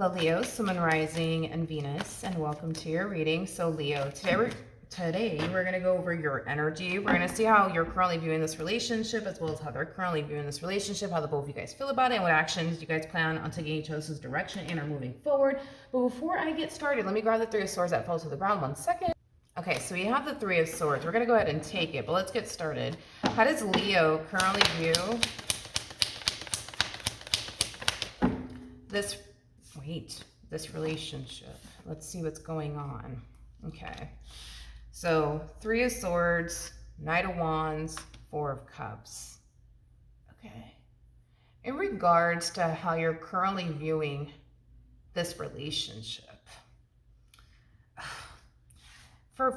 Hello, Leo, Sun, Rising, and Venus, and welcome to your reading. So, Leo, today we're going to go over your energy. We're going to see how you're currently viewing this relationship, as well as how they're currently viewing this relationship, how the both of you guys feel about it, and what actions you guys plan on taking each other's direction and are moving forward. But before I get started, let me grab the Three of Swords that fell to the ground 1 second. Okay, so we have the Three of Swords. We're going to go ahead and take it, but let's get started. How does Leo currently view this relationship? Let's see what's going on. Okay, so Three of Swords, Knight of Wands, Four of Cups. Okay, in regards to how you're currently viewing this relationship,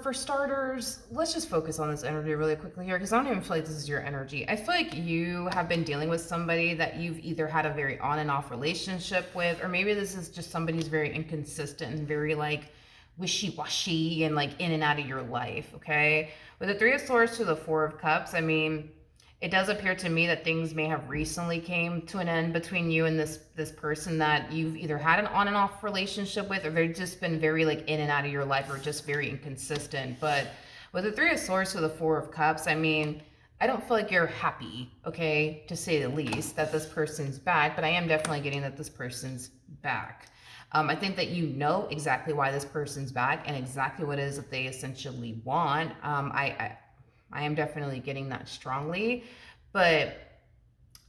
for starters, let's just focus on this energy really quickly here, because I don't even feel like this is your energy. I feel like you have been dealing with somebody that you've either had a very on and off relationship with, or maybe this is just somebody who's very inconsistent and very like wishy-washy and like in and out of your life. Okay, with the Three of Swords to the Four of Cups, I mean, it does appear to me that things may have recently came to an end between you and this person that you've either had an on and off relationship with, or they've just been very like in and out of your life, or just very inconsistent. But with the Three of Swords to the Four of Cups, I mean, I don't feel like you're happy, okay, to say the least, that this person's back, but I am definitely getting that this person's back. I think that you know exactly why this person's back and exactly what it is that they essentially want. I am definitely getting that strongly, but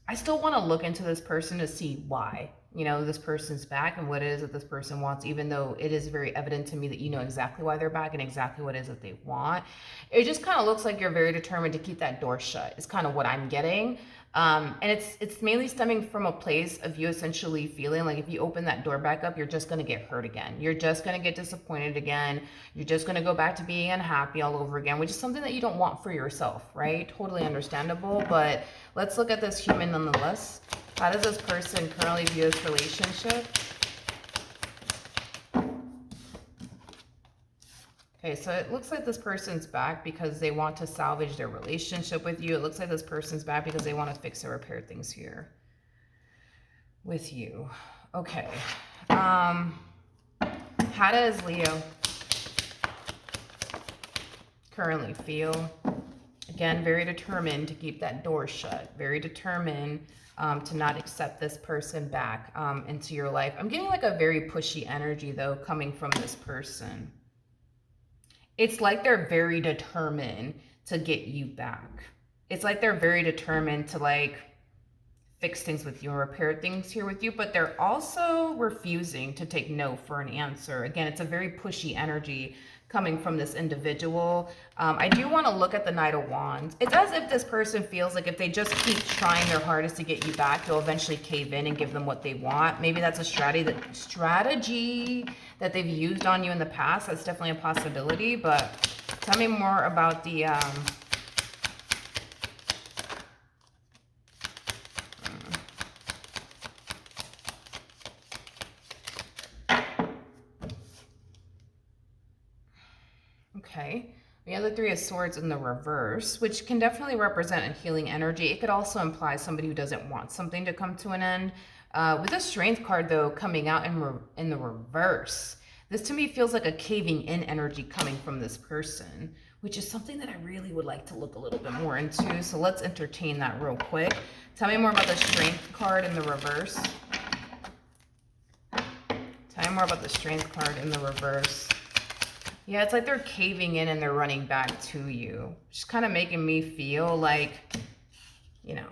I still want to look into this person to see why, you know, this person's back and what it is that this person wants, even though it is very evident to me that you know exactly why they're back and exactly what it is that they want. It just kind of looks like you're very determined to keep that door shut, is kind of what I'm getting. And it's mainly stemming from a place of you essentially feeling like if you open that door back up, you're just going to get hurt again. You're just going to get disappointed again. You're just going to go back to being unhappy all over again, which is something that you don't want for yourself, right? Totally understandable. But let's look at this human nonetheless. How does this person currently view this relationship? Okay, so it looks like this person's back because they want to salvage their relationship with you. It looks like this person's back because they want to fix or repair things here with you. Okay. How does Leo currently feel? Again, very determined to keep that door shut. Very determined to not accept this person back into your life. I'm getting like a very pushy energy, though, coming from this person. It's like they're very determined to get you back. It's like they're very determined to like fix things with you or repair things here with you, but they're also refusing to take no for an answer. Again, it's a very pushy energy coming from this individual. I do want to look at the Knight of Wands. It's as if this person feels like if they just keep trying their hardest to get you back, they'll eventually cave in and give them what they want. Maybe that's a strategy that they've used on you in the past. That's definitely a possibility, but tell me more about the okay. We have the Three of Swords in the reverse, which can definitely represent a healing energy. It could also imply somebody who doesn't want something to come to an end. With the Strength card, though, coming out in the reverse, this to me feels like a caving in energy coming from this person, which is something that I really would like to look a little bit more into. So let's entertain that real quick. Tell me more about the Strength card in the reverse. Tell me more about the Strength card in the reverse. Yeah, it's like they're caving in and they're running back to you. Just kind of making me feel like, you know,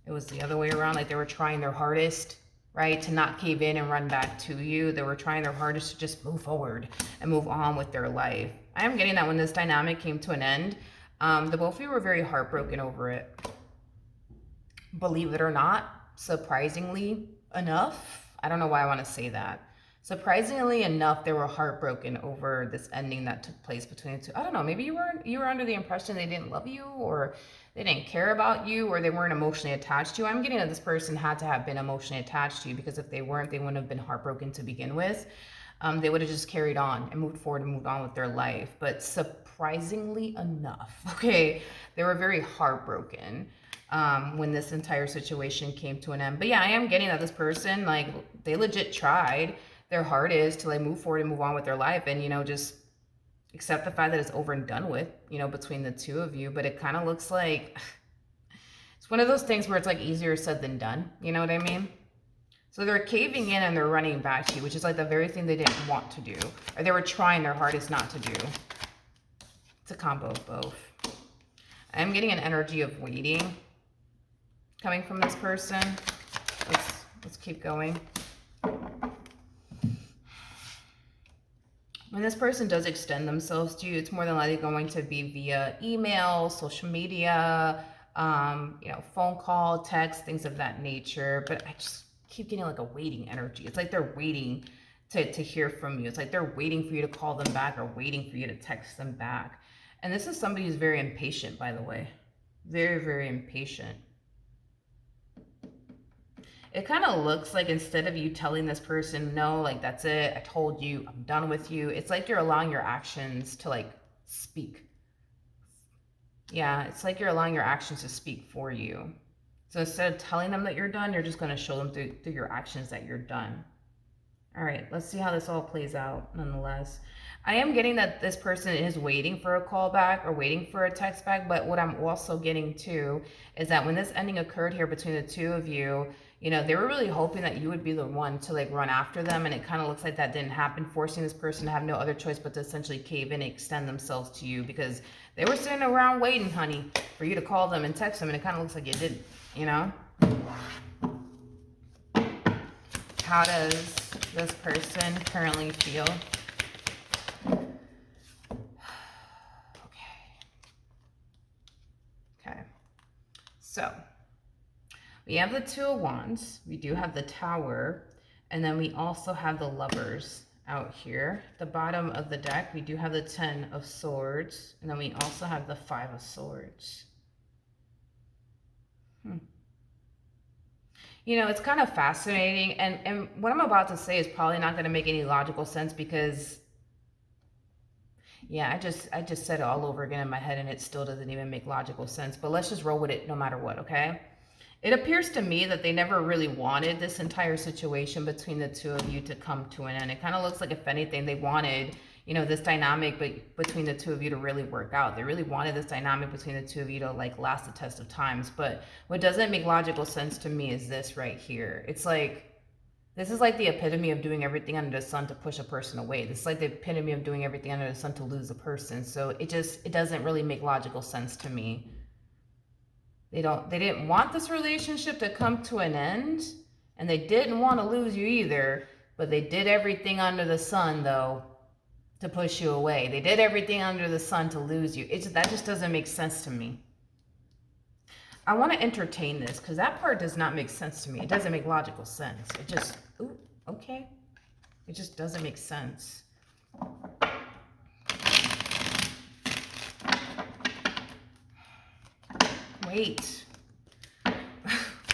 it was the other way around. Like they were trying their hardest, right, to not cave in and run back to you. They were trying their hardest to just move forward and move on with their life. I am getting that when this dynamic came to an end, the both of you were very heartbroken over it. Believe it or not, surprisingly enough, I don't know why I want to say that. Surprisingly enough, they were heartbroken over this ending that took place between the two. I don't know, maybe you were under the impression they didn't love you, or they didn't care about you, or they weren't emotionally attached to you. I'm getting that this person had to have been emotionally attached to you, because if they weren't, they wouldn't have been heartbroken to begin with. They would have just carried on and moved forward and moved on with their life. But surprisingly enough, okay, they were very heartbroken when this entire situation came to an end. But yeah, I am getting that this person, like, they legit tried their heart is to like move forward and move on with their life, and just accept the fact that it's over and done with, between the two of you. But it kind of looks like it's one of those things where it's like easier said than done. You know what I mean? So they're caving in and they're running back to you, which is like the very thing they didn't want to do, or they were trying their hardest not to do. It's a combo of both. I'm getting an energy of waiting coming from this person. Let's keep going. When this person does extend themselves to you, it's more than likely going to be via email, social media, phone call, text, things of that nature. But I just keep getting like a waiting energy. It's like they're waiting to hear from you. It's like they're waiting for you to call them back or waiting for you to text them back. And this is somebody who's very impatient, by the way. Very, very impatient. It kind of looks like instead of you telling this person, no, like, that's it, I told you, I'm done with you, it's like you're allowing your actions to, like, speak. Yeah, it's like you're allowing your actions to speak for you. So instead of telling them that you're done, you're just going to show them through your actions that you're done. All right, let's see how this all plays out nonetheless. I am getting that this person is waiting for a call back or waiting for a text back, but what I'm also getting too is that when this ending occurred here between the two of you, they were really hoping that you would be the one to like run after them, and it kind of looks like that didn't happen, forcing this person to have no other choice but to essentially cave in and extend themselves to you because they were sitting around waiting, honey, for you to call them and text them, and it kind of looks like you didn't, How does this person currently feel? Okay. So we have the Two of Wands, we do have the Tower, and then we also have the Lovers out here. At the bottom of the deck, we do have the Ten of Swords, and then we also have the Five of Swords. It's kind of fascinating, and what I'm about to say is probably not going to make any logical sense because, yeah, I just said it all over again in my head, and it still doesn't even make logical sense, but let's just roll with it no matter what, okay? It appears to me that they never really wanted this entire situation between the two of you to come to an end. It kind of looks like, if anything, they wanted, this dynamic between the two of you to really work out. They really wanted this dynamic between the two of you to like last the test of times. But what doesn't make logical sense to me is this right here. It's like, this is like the epitome of doing everything under the sun to push a person away. This is like the epitome of doing everything under the sun to lose a person. So it doesn't really make logical sense to me. They didn't want this relationship to come to an end, and they didn't want to lose you either, but they did everything under the sun, though, to push you away. They did everything under the sun to lose you. That just doesn't make sense to me. I want to entertain this, because that part does not make sense to me. It doesn't make logical sense. It just, ooh, okay. It just doesn't make sense. Wait.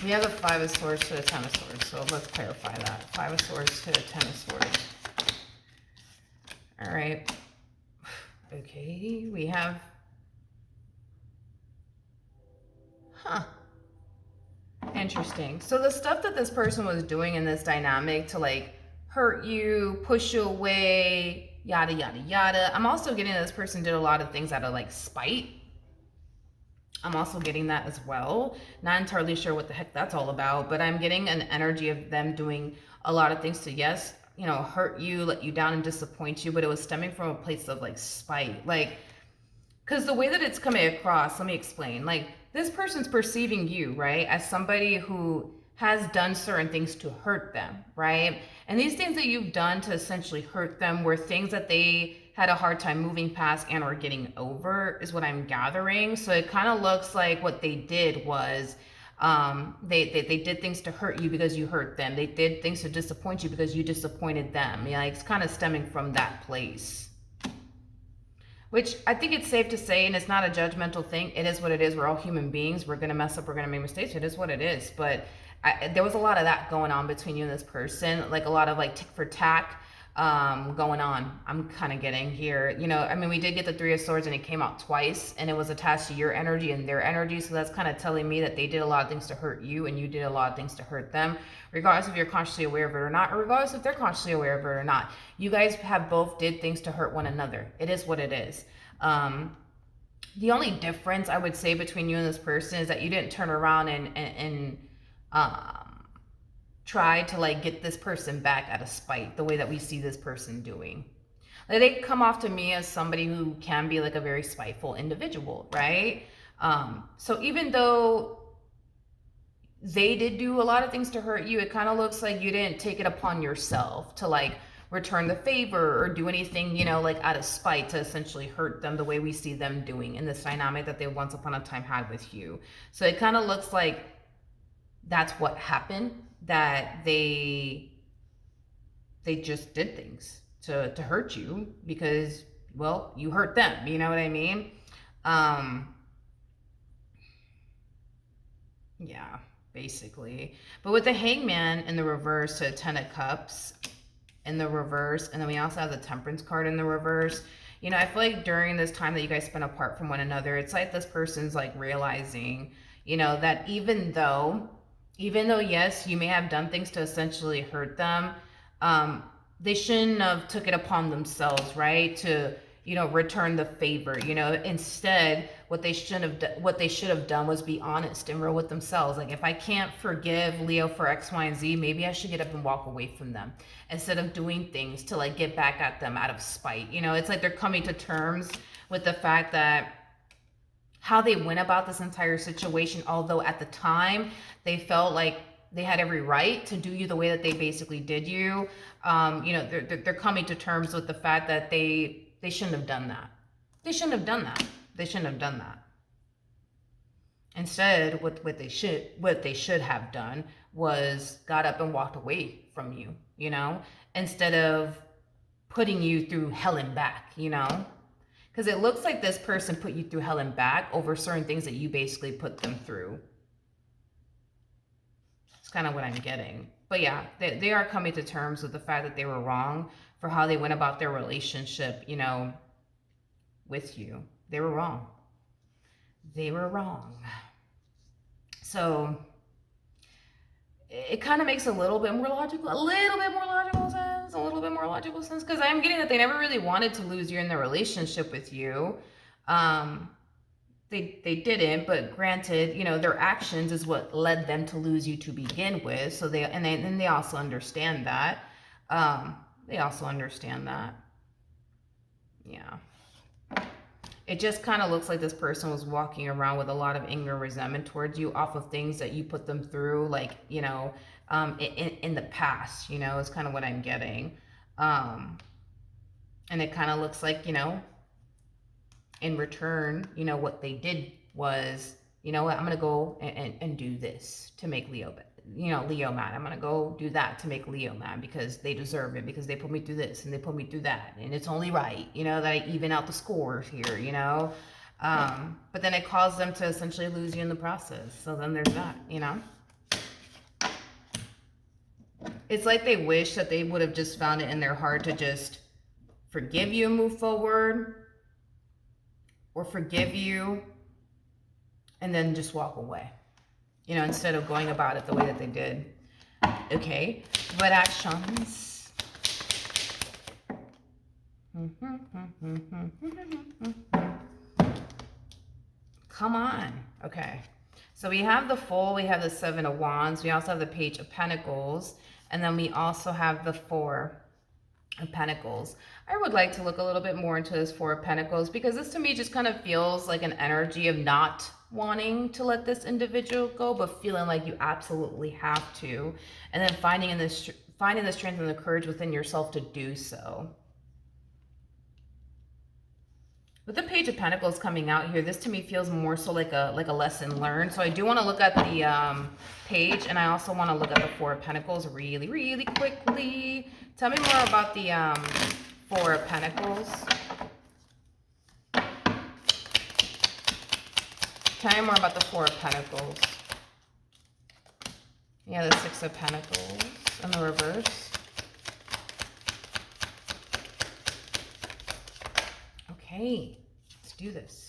We have the Five of Swords to the Ten of Swords, so let's clarify that. Five of Swords to the Ten of Swords. All right. Okay, we have... Interesting. So the stuff that this person was doing in this dynamic to like hurt you, push you away, yada, yada, yada. I'm also getting that this person did a lot of things out of like spite. I'm also getting that as well. Not entirely sure what the heck that's all about, but I'm getting an energy of them doing a lot of things to, yes, hurt you, let you down and disappoint you, but it was stemming from a place of like spite. Like, because the way that it's coming across, let me explain. Like, this person's perceiving you, right, as somebody who has done certain things to hurt them, right? And these things that you've done to essentially hurt them were things that they had a hard time moving past and or getting over, is what I'm gathering. So it kind of looks like what they did was they did things to hurt you because you hurt them. They did things to disappoint you because you disappointed them. Yeah, it's kind of stemming from that place. Which I think it's safe to say, and it's not a judgmental thing. It is what it is. We're all human beings. We're going to mess up. We're going to make mistakes. It is what it is. But there was a lot of that going on between you and this person. Like a lot of like tick for tack. going on. I'm kind of getting here. You know, I mean, we did get the Three of Swords and it came out twice and it was attached to your energy and their energy. So that's kind of telling me that they did a lot of things to hurt you and you did a lot of things to hurt them, regardless if you're consciously aware of it or not, or regardless if they're consciously aware of it or not. You guys have both did things to hurt one another. It is what it is. The only difference I would say between you and this person is that you didn't turn around and try to like get this person back out of spite the way that we see this person doing. Like they come off to me as somebody who can be like a very spiteful individual, right? So even though they did do a lot of things to hurt you, it kind of looks like you didn't take it upon yourself to like return the favor or do anything, you know, like out of spite to essentially hurt them the way we see them doing in this dynamic that they once upon a time had with you. So it kind of looks like that's what happened, that they just did things to hurt you because, well, you hurt them, you know what I mean? Yeah, basically. But with the Hangman in the reverse to Ten of Cups in the reverse, and then we also have the Temperance card in the reverse, you know, I feel like during this time that you guys spend apart from one another, it's like this person's like realizing, you know, that even though yes, you may have done things to essentially hurt them, they shouldn't have took it upon themselves, right, to, you know, return the favor. You know, instead what they should have done was be honest and real with themselves. Like, if I can't forgive Leo for X, Y, and Z, maybe I should get up and walk away from them instead of doing things to like get back at them out of spite. You know, it's like they're coming to terms with the fact that how they went about this entire situation, although at the time they felt like they had every right to do you the way that they basically did you, you know, they're coming to terms with the fact that they shouldn't have done that. They shouldn't have done that. They shouldn't have done that. Instead, what they should have done was got up and walked away from you, you know, instead of putting you through hell and back, you know. Because it looks like this person put you through hell and back over certain things that you basically put them through. It's kind of what I'm getting. But yeah, they are coming to terms with the fact that they were wrong for how they went about their relationship, you know, with you. They were wrong. They were wrong. So it kind of makes a little bit more logical sense, because I'm getting that they never really wanted to lose you in their relationship with you. They didn't, but granted, you know, their actions is what led them to lose you to begin with. So they also understand that. Yeah. It just kind of looks like this person was walking around with a lot of anger and resentment towards you off of things that you put them through, like, you know, in the past, you know, is kind of what I'm getting. And it kind of looks like, you know, in return, you know, what they did was, you know what, I'm going to go and do this to make Leo mad. I'm going to go do that to make Leo mad because they deserve it, because they put me through this and they put me through that. And it's only right, you know, that I even out the scores here, you know. But then it caused them to essentially lose you in the process. So then there's that, you know. It's like they wish that they would have just found it in their heart to just forgive you and move forward, or forgive you and then just walk away, you know, instead of going about it the way that they did. Okay, what actions? Come on. Okay, so we have the Fool, we have the Seven of Wands, we also have the Page of Pentacles, and then we also have the Four of Pentacles. I would like to look a little bit more into this Four of Pentacles, because this to me just kind of feels like an energy of not wanting to let this individual go, but feeling like you absolutely have to, and then finding the strength and the courage within yourself to do so. With the Page of Pentacles coming out here, this to me feels more so like a lesson learned. So I do want to look at the page, and I also want to look at the Four of Pentacles really, really quickly. Tell me more about the Four of Pentacles. Tell me more about the Four of Pentacles. Yeah, the Six of Pentacles in the reverse. Okay, let's do this.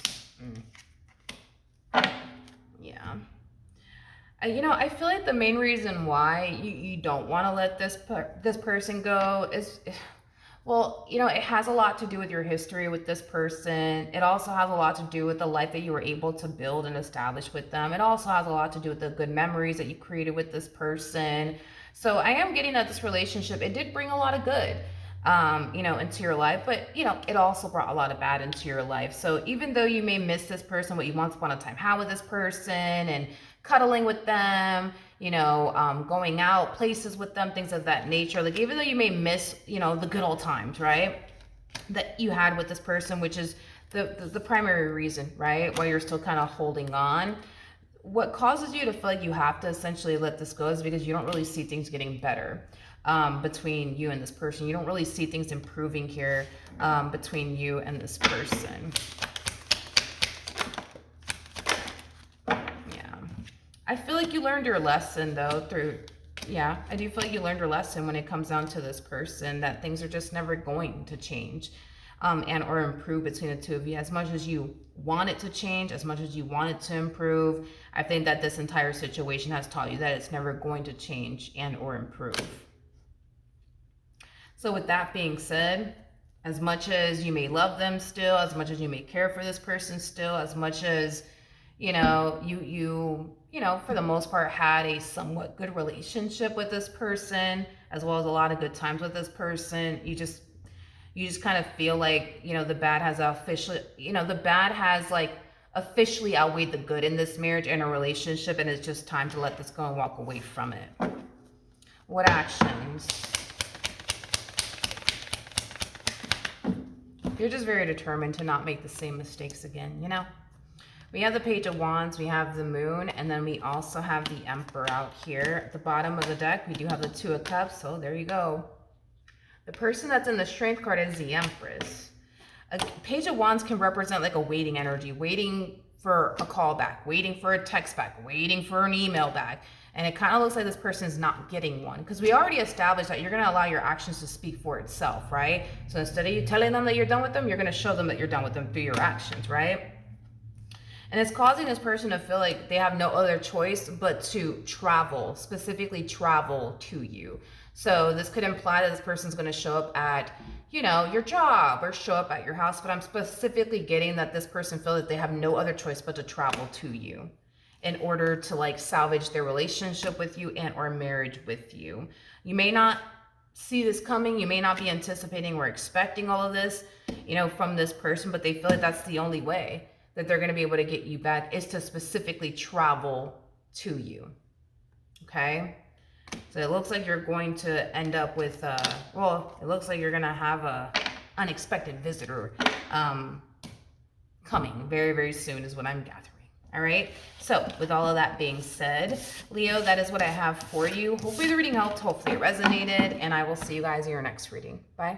Yeah. You know, I feel like the main reason why you don't want to let this person go is, well, you know, it has a lot to do with your history with this person. It also has a lot to do with the life that you were able to build and establish with them. It also has a lot to do with the good memories that you created with this person. So I am getting that this relationship, it did bring a lot of good, you know, into your life, but you know, it also brought a lot of bad into your life. So even though you may miss this person, what you once upon a time had with this person, and cuddling with them, you know, going out places with them, things of that nature, like even though you may miss, you know, the good old times, right, that you had with this person, which is the primary reason, right, why you're still kind of holding on, what causes you to feel like you have to essentially let this go is because you don't really see things getting better between you and this person. You don't really see things improving here between you and this person. Yeah. I feel like you learned your lesson though I do feel like you learned your lesson when it comes down to this person, that things are just never going to change and or improve between the two of you. As much as you want it to change, as much as you want it to improve, I think that this entire situation has taught you that it's never going to change and or improve. So with that being said, as much as you may love them still, as much as you may care for this person still, as much as, you know, you know, for the most part had a somewhat good relationship with this person, as well as a lot of good times with this person, you just kind of feel like, you know, the bad has like officially outweighed the good in this marriage and a relationship, and it's just time to let this go and walk away from it. What actions? You're just very determined to not make the same mistakes again, you know? We have the Page of Wands, we have the Moon, and then we also have the Emperor out here. At the bottom of the deck, we do have the Two of Cups, so there you go. The person that's in the Strength card is the Empress. A Page of Wands can represent like a waiting energy, waiting for a call back, waiting for a text back, waiting for an email back. And it kind of looks like this person is not getting one, because we already established that you're going to allow your actions to speak for itself, right? So instead of you telling them that you're done with them, you're going to show them that you're done with them through your actions, right? And it's causing this person to feel like they have no other choice but to travel, specifically travel to you. So this could imply that this person's going to show up at, you know, your job or show up at your house. But I'm specifically getting that this person feels that they have no other choice but to travel to you in order to like salvage their relationship with you and or marriage with you. You may not see this coming. You may not be anticipating or expecting all of this, you know, from this person, but they feel like that's the only way that they're going to be able to get you back is to specifically travel to you. Okay. So it looks like you're going to end up with, well, it looks like you're going to have a unexpected visitor coming very, very soon is what I'm gathering. All right. So with all of that being said, Leo, that is what I have for you. Hopefully the reading helped. Hopefully it resonated, and I will see you guys in your next reading. Bye.